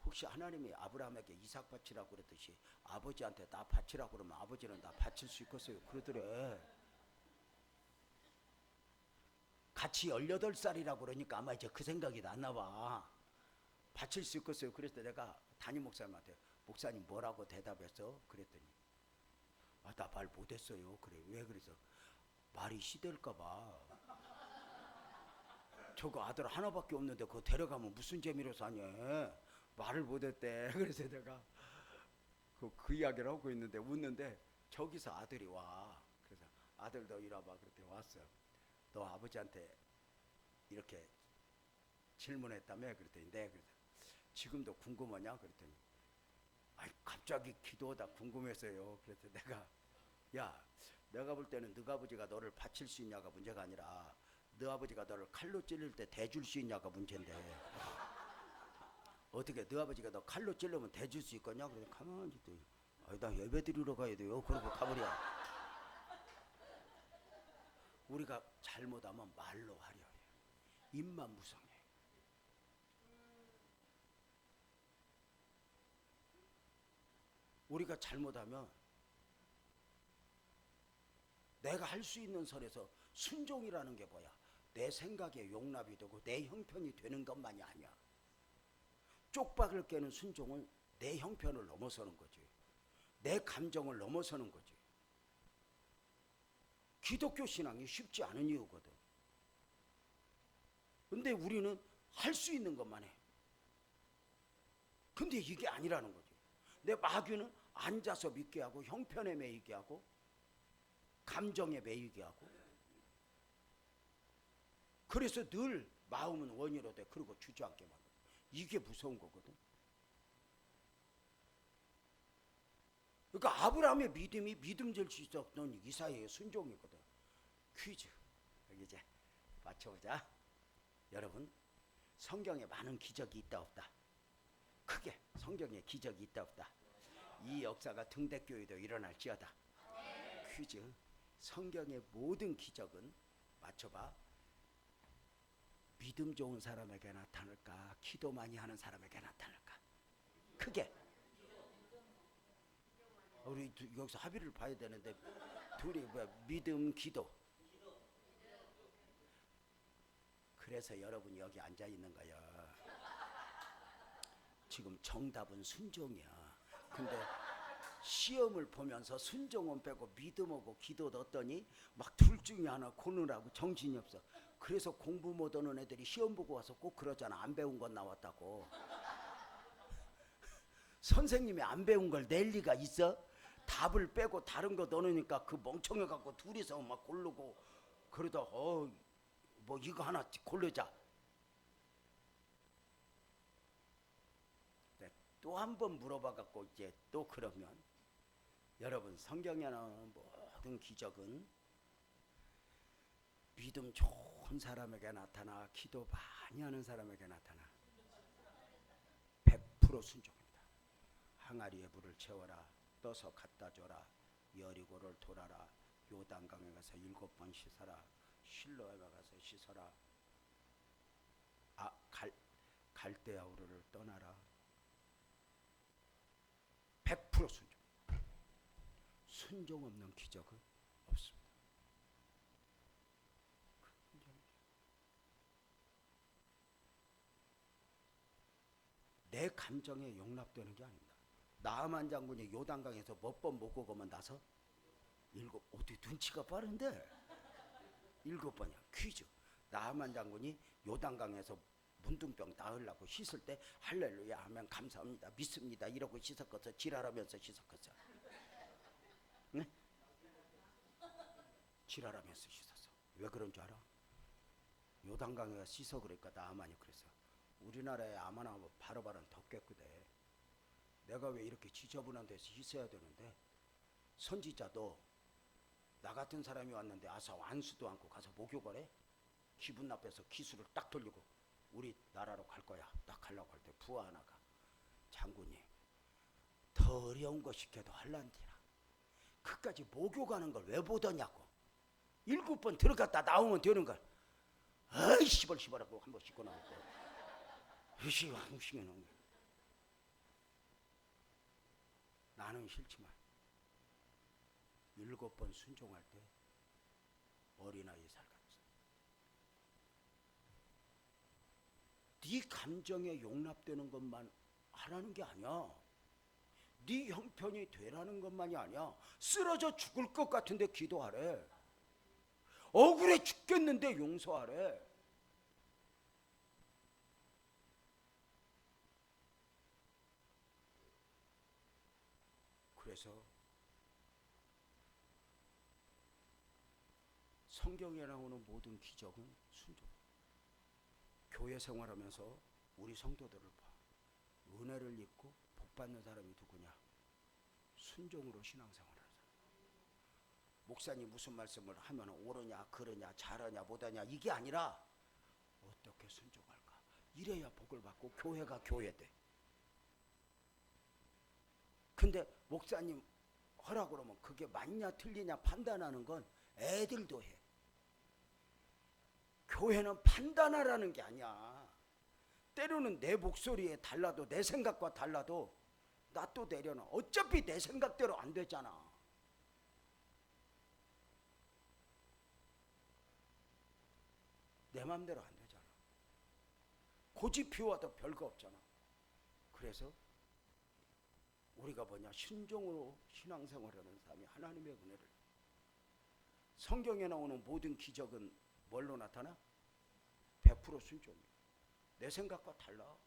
혹시 하나님이 아브라함에게 이삭 바치라고 그랬듯이 아버지한테 나 바치라고 그러면 아버지는 나 바칠 수 있겠어요? 그러더래. 같이 18살이라고 그러니까 아마 이제 그 생각이 났나 봐. 바칠 수 있겠어요? 그래서 내가 담임 목사님한테 목사님 뭐라고 대답했어? 그랬더니 나 말 못했어요. 그래. 왜? 그래서 말이 시들까 봐. 저거 아들 하나밖에 없는데 그거 데려가면 무슨 재미로 사냐. 말을 못했대. 그래서 내가 그 이야기를 하고 있는데 웃는데 저기서 아들이 와. 그래서 아들 너 이리 와봐. 그랬더니 왔어. 너 아버지한테 이렇게 질문했다며? 그랬더니 네. 그래서 지금도 궁금하냐? 그랬더니 갑자기 기도하다 궁금했어요. 그래서 내가 볼 때는 너가 아버지가 너를 바칠 수 있냐가 문제가 아니라 너 아버지가 너를 칼로 찔릴 때 대줄 수 있냐가 문제인데 어떻게 너 아버지가 너 칼로 찔르면 대줄 수 있겠냐? 그래서 가만히 있더니 나 예배 드리러 가야 돼요. 그러고 가버려. 우리가 잘못하면 말로 하려 해요. 입만 무성해. 우리가 잘못하면 내가 할 수 있는 선에서 순종이라는 게 뭐야? 내 생각에 용납이 되고 내 형편이 되는 것만이 아니야. 쪽박을 깨는 순종은 내 형편을 넘어서는 거지. 내 감정을 넘어서는 거지. 기독교 신앙이 쉽지 않은 이유거든. 근데 우리는 할 수 있는 것만 해. 근데 이게 아니라는 거지. 내 마귀는 앉아서 믿게 하고 형편에 매이게 하고 감정에 매이게 하고 그래서 늘 마음은 원이로 돼. 그리고 주저앉게 만들어. 이게 무서운 거거든. 그러니까 아브라함의 믿음이 믿음질 수 있었던 이사야의 순종이거든. 퀴즈 여기 이제 맞춰보자. 여러분 성경에 많은 기적이 있다 없다? 크게 성경에 기적이 있다 없다? 이 역사가 등대교회도 일어날지어다. 퀴즈 성경의 모든 기적은 맞춰봐. 믿음 좋은 사람에게 나타날까? 기도 많이 하는 사람에게 나타날까? 크게 우리 여기서 합의를 봐야 되는데 둘이 믿음 기도. 그래서 여러분이 여기 앉아 있는 거야. 지금 정답은 순종이야. 근데 시험을 보면서 순종은 빼고 믿음하고 기도 넣었더니 막 둘 중에 하나 고르라고 정신이 없어. 그래서 공부 못하는 애들이 시험 보고 와서 꼭 그러잖아. 안 배운 건 나왔다고. 선생님이 안 배운 걸 낼 리가 있어? 답을 빼고 다른 거 넣으니까 그 멍청해 갖고 둘이서 막 고르고 그러다 뭐 이거 하나 고르자. 또 한 번 물어봐 갖고 이제 또 그러면 여러분 성경에 나오는 모든 기적은 믿음 좋은 사람에게 나타나 기도 많이 하는 사람에게 나타나 100% 순종입니다. 항아리에 물을 채워라. 떠서 갖다 줘라. 여리고를 돌아라. 요단강에 가서 7번 씻어라. 실로에 가서 씻어라. 갈대아우르를 떠나라. 100% 순종. 순종 없는 기적은 없습니다. 내 감정에 용납되는 게 아닙니다. 나아만 장군이 요단강에서 몇 번 못 고고면 나서 7. 어떻게 눈치가 빠른데 7번이야. 퀴즈. 나아만 장군이 요단강에서 문둥병 나으려고 씻을 때 할렐루야 하면 감사합니다 믿습니다 이러고 씻었겠어? 지랄하면서 씻었겠어? 네? 지랄하면서 씻었어. 왜 그런 줄 알아? 요단강에 씻어. 그러니까 나아만이 그랬어. 우리나라에 아마나 바로바로는 덥겠거든. 내가 왜 이렇게 지저분한 데서 있어야 되는데, 선지자도 나 같은 사람이 왔는데 아사 안수도 않고 가서 목욕을 해? 기분 나빠서 기술을 딱 돌리고 우리 나라로 갈 거야. 딱 가려고 할 때 부하 하나가, 장군님 더 어려운 거 시켜도 할란디라. 그까지 목욕하는 걸 왜 보더냐고. 7번 들어갔다 나오면 되는 걸. 아이 시벌시벌하고 한 번 씻고 나오고. 으시가 무시면 나는 싫지만 7번 순종할 때 어린아이 살같이. 네 감정에 용납되는 것만 하라는 게 아니야. 네 형편이 되라는 것만이 아니야. 쓰러져 죽을 것 같은데 기도하래. 억울해 죽겠는데 용서하래. 그래서 성경에 나오는 모든 기적은 순종. 교회 생활하면서 우리 성도들을 봐. 은혜를 입고 복받는 사람이 누구냐? 순종으로 신앙생활하는 사람. 목사님 무슨 말씀을 하면 옳으냐 그러냐 잘하냐 못하냐 이게 아니라 어떻게 순종할까? 이래야 복을 받고 교회가 교회돼. 근데 목사님 하라 그러면 그게 맞냐 틀리냐 판단하는 건 애들도 해. 교회는 판단하라는 게 아니야. 때로는 내 목소리에 달라도 내 생각과 달라도 나 또 내려놔. 어차피 내 생각대로 안 되잖아. 내 맘대로 안 되잖아. 고집 피워도 별거 없잖아. 그래서 우리가 뭐냐, 신종으로 신앙생활하는 사람이 하나님의 은혜를. 성경에 나오는 모든 기적은 뭘로 나타나? 100% 순종이야. 내 생각과 달라.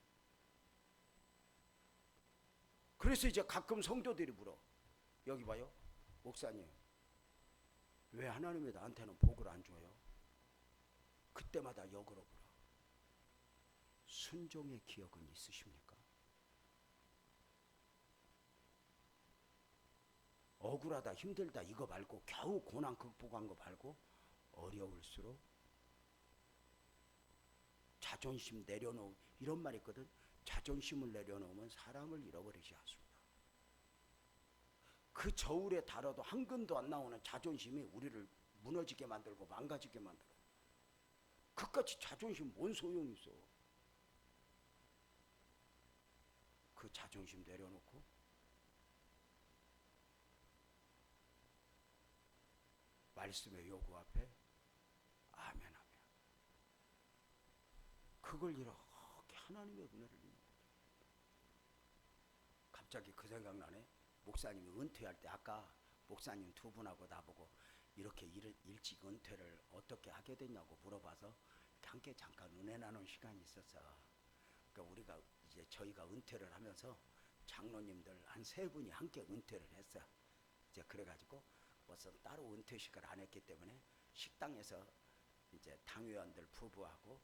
그래서 이제 가끔 성도들이 물어. 여기 봐요. 목사님 왜 하나님이 나한테는 복을 안 줘요? 그때마다 역으로 물어. 순종의 기억은 있으십니까? 억울하다 힘들다 이거 말고 겨우 고난 극복한 거 말고 어려울수록 자존심 내려놓음, 이런 말 있거든. 자존심을 내려놓으면 사랑을 잃어버리지 않습니다. 그 저울에 달아도 한 근도 안 나오는 자존심이 우리를 무너지게 만들고 망가지게 만들어. 그까지 자존심 뭔 소용이 있어. 그 자존심 내려놓고 말씀의 요구 앞에 아멘 하며 그걸 이렇게 하나님의 은혜를 입는 거죠. 갑자기 그 생각나네. 목사님이 은퇴할 때 아까 목사님 두 분하고 나보고 이렇게 일찍 은퇴를 어떻게 하게 됐냐고 물어봐서 함께 잠깐 은혜 나눈 시간이 있었어. 그러니까 우리가 이제 저희가 은퇴를 하면서 장로님들 한 3분이 함께 은퇴를 했어. 이제 그래가지고 무슨 따로 은퇴식을 안 했기 때문에 식당에서 이제 당회원들 부부하고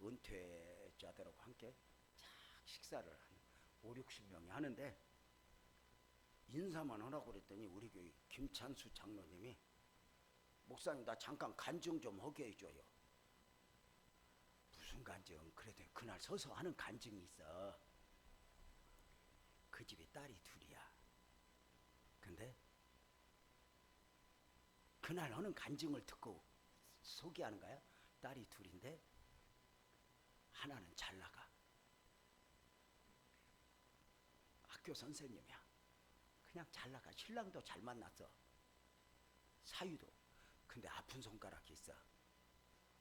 은퇴자들하고 함께 식사를 한 5, 60명이 하는데 인사만 하라고 그랬더니 우리 교회 김찬수 장로님이 목사님 나 잠깐 간증 좀 하게 해줘요. 무슨 간증? 그래도 그날 서서 하는 간증이 있어. 그 집에 딸이 2이야. 근데 그날 하는 간증을 듣고 소개하는 거야. 딸이 2인데 하나는 잘 나가. 학교 선생님이야. 그냥 잘 나가. 신랑도 잘 만났어. 사위도. 근데 아픈 손가락이 있어.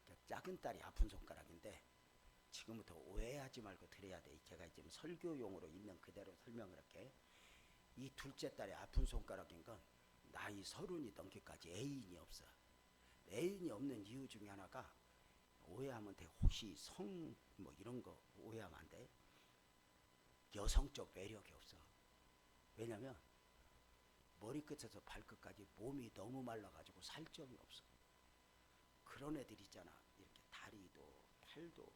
그러니까 작은 딸이 아픈 손가락인데 지금부터 오해하지 말고 들어야 돼. 제가 지금 설교용으로 있는 그대로 설명을 할게. 이 둘째 딸의 아픈 손가락인 건 나이 30이 넘기까지 애인이 없어. 애인이 없는 이유 중에 하나가 오해하면 돼. 혹시 성 뭐 이런 거 오해하면 안 돼. 여성적 매력이 없어. 왜냐면 머리끝에서 발끝까지 몸이 너무 말라가지고 살점이 없어. 그런 애들 있잖아. 이렇게 다리도 팔도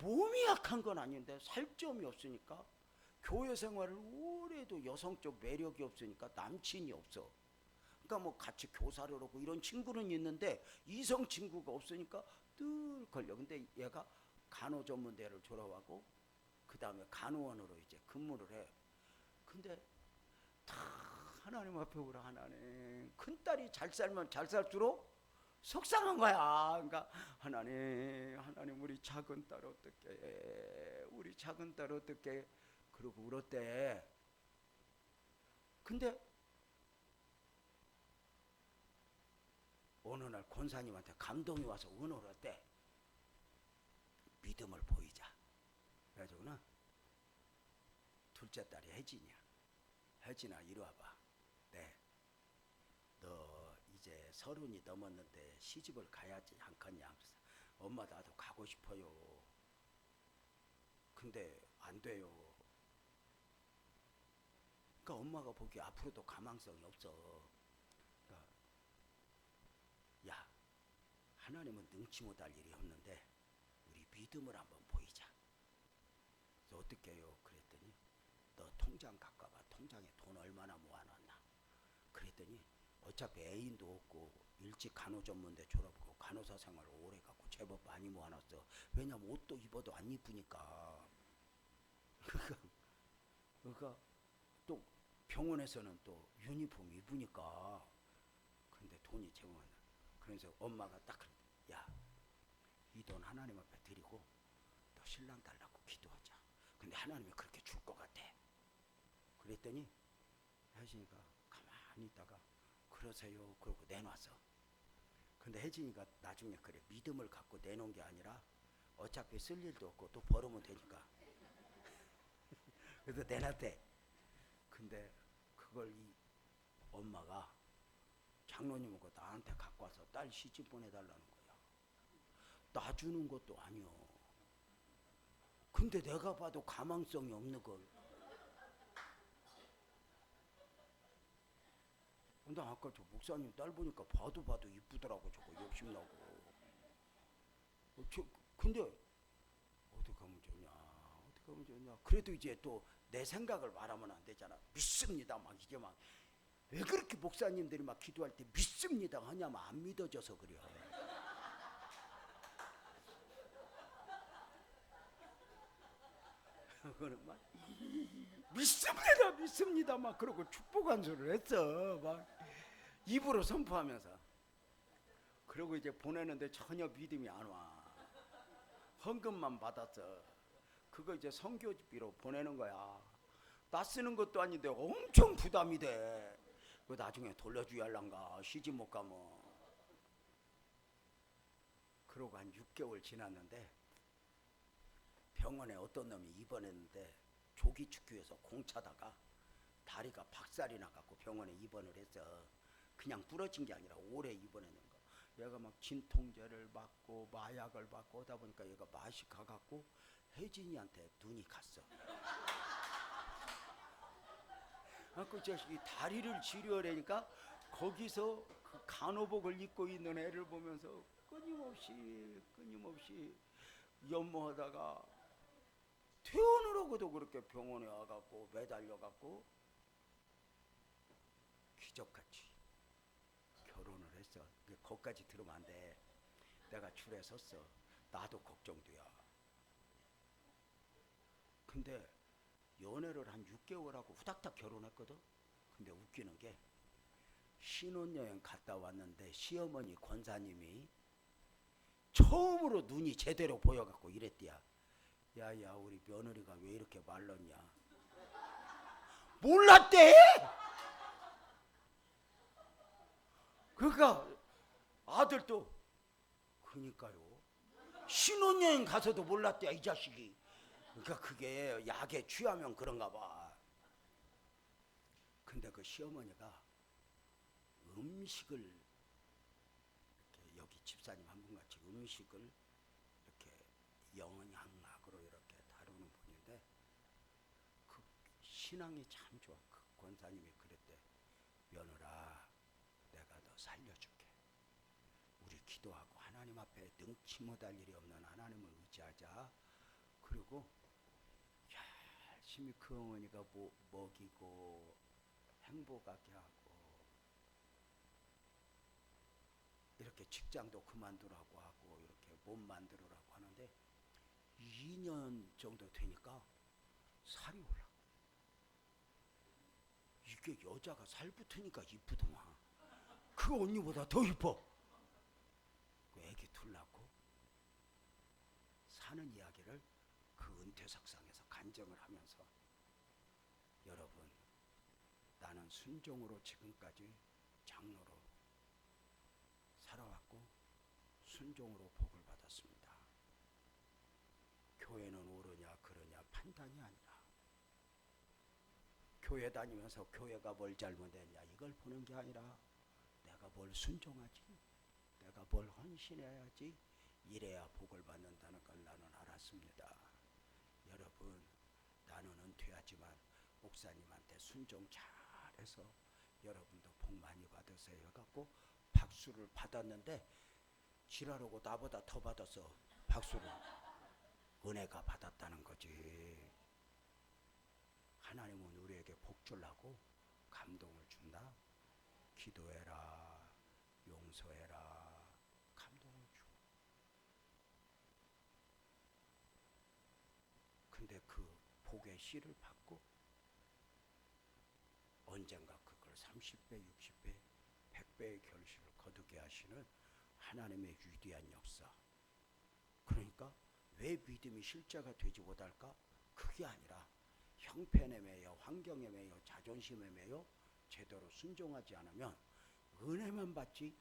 몸이 약한 건 아닌데 살점이 없으니까 교회 생활을 오래도 여성적 매력이 없으니까 남친이 없어. 그러니까 뭐 같이 교사를 하고 이런 친구는 있는데 이성 친구가 없으니까 늘 걸려. 근데 얘가 간호전문대를 졸업하고 그 다음에 간호원으로 이제 근무를 해. 근데 다 하나님 앞에 오라. 하나님, 큰딸이 잘 살면 잘 살수록 속상한 거야. 그러니까 하나님 우리 작은 딸 어떻게, 우리 작은 딸 어떻게, 그러고 울었대. 근데 어느 날 권사님한테 감동이 와서 은호를 했대. 믿음을 보이자. 그래가지고는 둘째 딸이 혜진이야. 혜진아 이리 와봐. 네, 너 이제 30이 넘었는데 시집을 가야지 않겠냐. 엄마 나도 가고 싶어요. 근데 안 돼요. 그러니까 엄마가 보기에 앞으로도 가망성이 없어. 그러니까 야, 하나님은 능치 못할 일이 없는데 우리 믿음을 한번 보이자. 그래서 어떻게 해요? 그랬더니 너 통장 갖고 와봐. 통장에 돈 얼마나 모아놨나. 그랬더니 어차피 애인도 없고 일찍 간호전문대 졸업하고 간호사 생활을 오래 갖고 제법 많이 모아놨어. 왜냐면 옷도 입어도 안 이쁘니까. 그러니까 또 병원에서는 또 유니폼 입으니까. 근데 돈이 제법. 그래서 엄마가 딱 그래. 야, 이 돈 하나님 앞에 드리고 너 신랑 달라고 기도하자. 근데 하나님이 그렇게 줄 것 같아. 그랬더니 혜진이가 가만히 있다가 그러세요. 그러고 내놨어. 근데 혜진이가 나중에 그래, 믿음을 갖고 내놓은 게 아니라 어차피 쓸 일도 없고 또 벌으면 되니까. 그래서 내놨대. 근데 그걸 이 엄마가 장로님하고 나한테 갖고 와서 딸 시집 보내달라는 거야. 놔주는 것도 아니요. 근데 내가 봐도 가망성이 없는 걸. 근데 아까 저 목사님 딸 보니까 봐도 이쁘더라고. 저거 욕심나고. 근데 어떻게 하면 좋냐, 어떻게 하면 좋냐. 그래도 이제 또 내 생각을 말하면 안 되잖아. 믿습니다 막 이게 막. 왜 그렇게 목사님들이 막 기도할 때 믿습니다 하냐면 안 믿어져서 그래요. 그거는 막 믿습니다 막 그러고 축복한 소리를 했어. 막 입으로 선포하면서. 그러고 이제 보내는데 전혀 믿음이 안 와. 헌금만 받았어. 그거 이제 선교비로 보내는 거야. 나 쓰는 것도 아닌데 엄청 부담이 돼. 그 나중에 돌려줘야 할란가 시집 못 가면. 그러고 한 6개월 지났는데 병원에 어떤 놈이 입원했는데 조기축구에서 공 차다가 다리가 박살이 나갖고 병원에 입원을 했어. 그냥 부러진 게 아니라 오래 입원했는 거. 얘가 막 진통제를 맞고 마약을 맞고 하다 보니까 얘가 맛이 가갖고 혜진이한테 눈이 갔어. 그래서 이 자식이 다리를 치료하려니까 거기서 그 간호복을 입고 있는 애를 보면서 끊임없이 연모하다가 퇴원을 하고도 그렇게 병원에 와갖고 매달려갖고 기적같이 결혼을 했어. 거기까지 들으면 안 돼. 내가 줄에 섰어. 나도 걱정돼야. 근데 연애를 한 6개월 하고 후닥닥 결혼했거든. 근데 웃기는 게 신혼여행 갔다 왔는데 시어머니 권사님이 처음으로 눈이 제대로 보여갖고 이랬대야. 야야 우리 며느리가 왜 이렇게 말랐냐. 몰랐대. 그러니까 아들도 그니까요. 신혼여행 가서도 몰랐대 이 자식이. 그러니까 그게 약에 취하면 그런가 봐. 근데 그 시어머니가 음식을 이렇게 여기 집사님 한 분 같이 음식을 이렇게 영양학으로 이렇게 다루는 분인데 그 신앙이 참 좋아. 그 권사님이 그랬대. 며느라 내가 너 살려줄게. 우리 기도하고 하나님 앞에 능치 못할 일이 없는 하나님을 의지하자. 가지고 열심히 그 어머니가 먹이고 행복하게 하고 이렇게 직장도 그만두라고 하고 이렇게 몸 만들으라고 하는데 2년 정도 되니까 살이 올라. 이게 여자가 살 붙으니까 이쁘더만. 그 언니보다 더 이뻐. 그 애기 둘 낳고 사는 이야기를 그 은퇴석상에서 간증을 하면서, 여러분, 나는 순종으로 지금까지 장로로 살아왔고 순종으로 복을 받았습니다. 교회는 옳으냐 그러냐 판단이 아니라 교회 다니면서 교회가 뭘 잘못했냐 이걸 보는 게 아니라 내가 뭘 순종하지, 내가 뭘 헌신해야지, 이래야 복을 받는다는 걸 나는 알았습니다. 여러분, 나는 은퇴하지만 목사님한테 순종 잘해서 여러분도 복 많이 받으세요 해갖고 박수를 받았는데, 지랄하고 나보다 더 받아서 박수를 은혜가 받았다는 거지. 하나님은 우리에게 복 주려고 감동을 준다. 기도해라, 용서해라, 감동을 줘. 근데 그 복의 씨를 받고 언젠가 그걸 30배, 60배, 100배의 결실을 거두게 하시는 하나님의 위대한 역사. 그러니까 왜 믿음이 실제가 되지 못할까? 그게 아니라 형편에 매여, 환경에 매여, 자존심에 매여 제대로 순종하지 않으면 은혜만 받지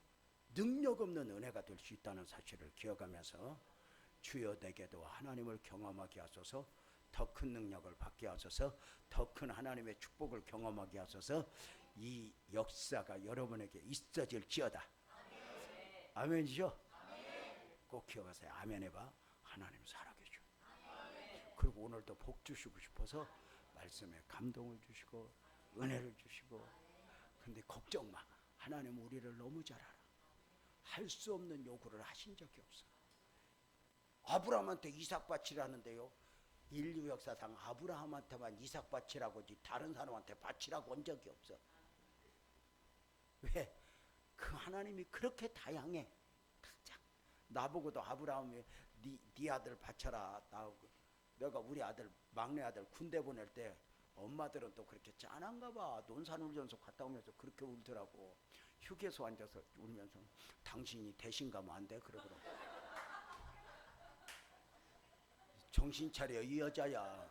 능력 없는 은혜가 될 수 있다는 사실을 기억하면서, 주여 내게도 하나님을 경험하게 하소서, 더 큰 능력을 받게 하소서, 더 큰 하나님의 축복을 경험하게 하소서. 이 역사가 여러분에게 있어질지어다. 아멘이죠? 꼭 기억하세요. 아멘 해봐. 하나님 살아계셔. 그리고 오늘도 복 주시고 싶어서 말씀에 감동을 주시고 은혜를 주시고. 근데 걱정 마. 하나님 우리를 너무 잘 알아. 할 수 없는 요구를 하신 적이 없어. 아브라함한테 이삭 바치라는데요, 인류 역사상 아브라함한테만 이삭 바치라고지 다른 사람한테 바치라고 한 적이 없어. 왜? 그 하나님이 그렇게 다양해. 나보고도 아브라함이 네 아들 바쳐라. 내가 우리 아들, 막내 아들 군대 보낼 때 엄마들은 또 그렇게 짠한가 봐. 논산훈련소 갔다 오면서 그렇게 울더라고. 휴게소 앉아서 울면서 당신이 대신 가면 안 돼? 그러더라고. 정신 차려 이 여자야.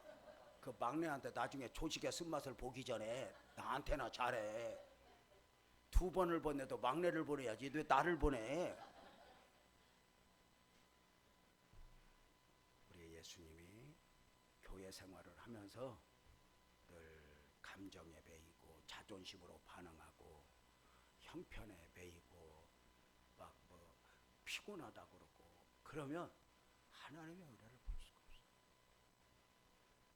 그 막내한테 나중에 조직의 쓴맛을 보기 전에 나한테나 잘해. 2번을 보내도 막내를 보내야지 왜 나를 보내? 우리 예수님이 교회 생활을 하면서 늘 감정에 매이고 자존심으로 반응하고 형편에 매이고 막 피곤하다 그러고 그러면 하나님의 은혜를 볼 수가 없어.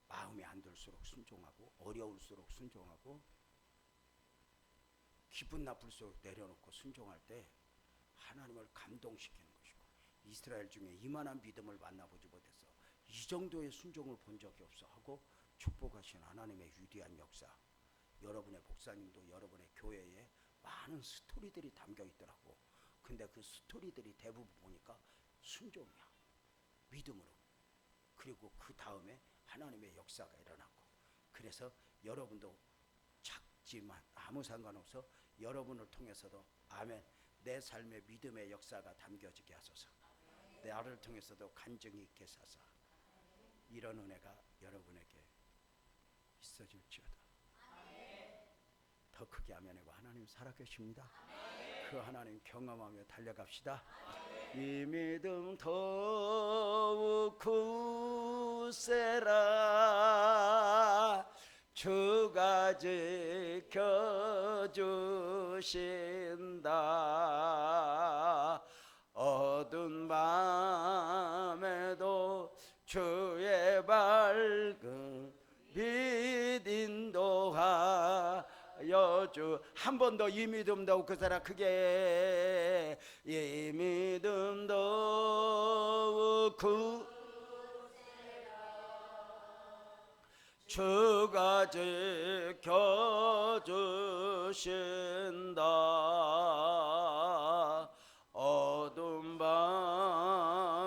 마음에 안 들수록 순종하고 어려울수록 순종하고 기분 나쁠수록 내려놓고 순종할 때 하나님을 감동시키는 것이고, 이스라엘 중에 이만한 믿음을 만나보지 못했어. 이 정도의 순종을 본 적이 없어 하고 축복하신 하나님의 위대한 역사. 여러분의 목사님도 여러분의 교회에 많은 스토리들이 담겨 있더라고. 근데 그 스토리들이 대부분 보니까 순종이야. 믿음으로. 그리고 그 다음에 하나님의 역사가 일어났고. 그래서 여러분도 작지만 아무 상관없어 여러분을 통해서도 아멘, 내 삶의 믿음의 역사가 담겨지게 하소서. 나를 통해서도 간증이 있게 하소서. 이런 은혜가 여러분에게 있어질지어다. 더 크게 아멘하고 하나님 살아계십니다. 그 하나님 경험하며 달려갑시다. 이 믿음 더욱 굳세라. 주가 지켜주신다. 어두운 밤에도 주의 밝은 빛 인도하여 주. 한 번 더 이 믿음 더욱 그 사람 크게. 이 믿음 더욱 주가 지켜주신다. 어두운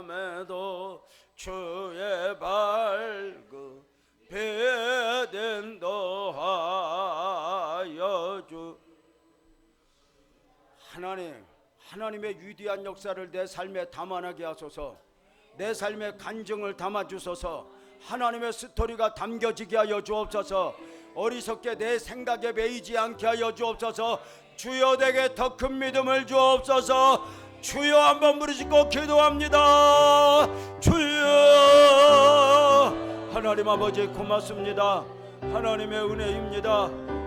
밤에도 주의 밝은 빛 인도하여 주. 하나님의 위대한 역사를 내 삶에 담아나게 하소서. 내 삶의 간증을 담아주소서. 하나님의 스토리가 담겨지게 하여 주옵소서. 어리석게 내 생각에 매이지 않게 하여 주옵소서. 주여 내게 더 큰 믿음을 주옵소서. 주여 한번 부르짖고 기도합니다. 주여. 하나님 아버지 고맙습니다. 하나님의 은혜입니다.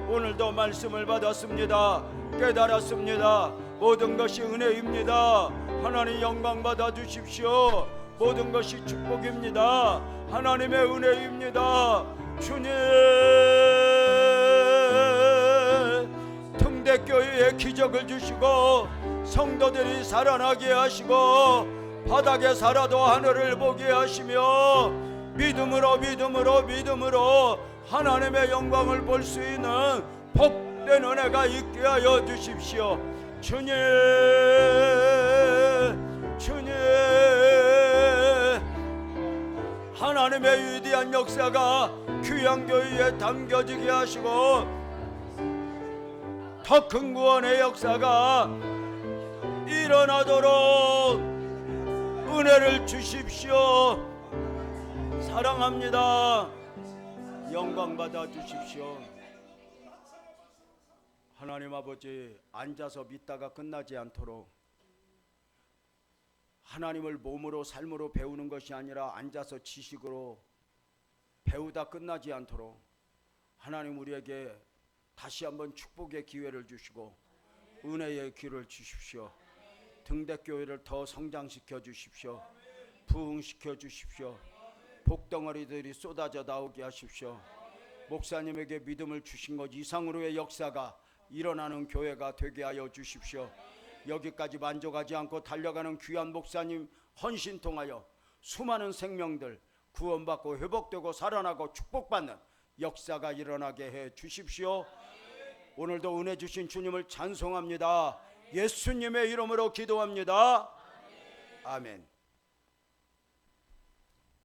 오늘도 말씀을 받았습니다. 깨달았습니다. 모든 것이 은혜입니다. 하나님 영광 받아 주십시오. 모든 것이 축복입니다. 하나님의 은혜입니다. 주님, 등대교회에 기적을 주시고 성도들이 살아나게 하시고 바닥에 살아도 하늘을 보게 하시며 믿음으로 하나님의 영광을 볼 수 있는 복된 은혜가 있게 하여 주십시오. 주님, 하나님의 위대한 역사가 귀한 교회에 담겨지게 하시고 더 큰 구원의 역사가 일어나도록 은혜를 주십시오. 사랑합니다. 영광 받아 주십시오. 하나님 아버지, 앉아서 믿다가 끝나지 않도록 하나님을 몸으로 삶으로 배우는 것이 아니라 앉아서 지식으로 배우다 끝나지 않도록 하나님 우리에게 다시 한번 축복의 기회를 주시고 은혜의 기회를 주십시오. 등대교회를 더 성장시켜 주십시오. 부흥시켜 주십시오. 복덩어리들이 쏟아져 나오게 하십시오. 목사님에게 믿음을 주신 것 이상으로의 역사가 일어나는 교회가 되게 하여 주십시오. 여기까지 만족하지 않고 달려가는 귀한 목사님 헌신 통하여 수많은 생명들 구원받고 회복되고 살아나고 축복받는 역사가 일어나게 해 주십시오. 오늘도 은혜 주신 주님을 찬송합니다. 예수님의 이름으로 기도합니다. 아멘.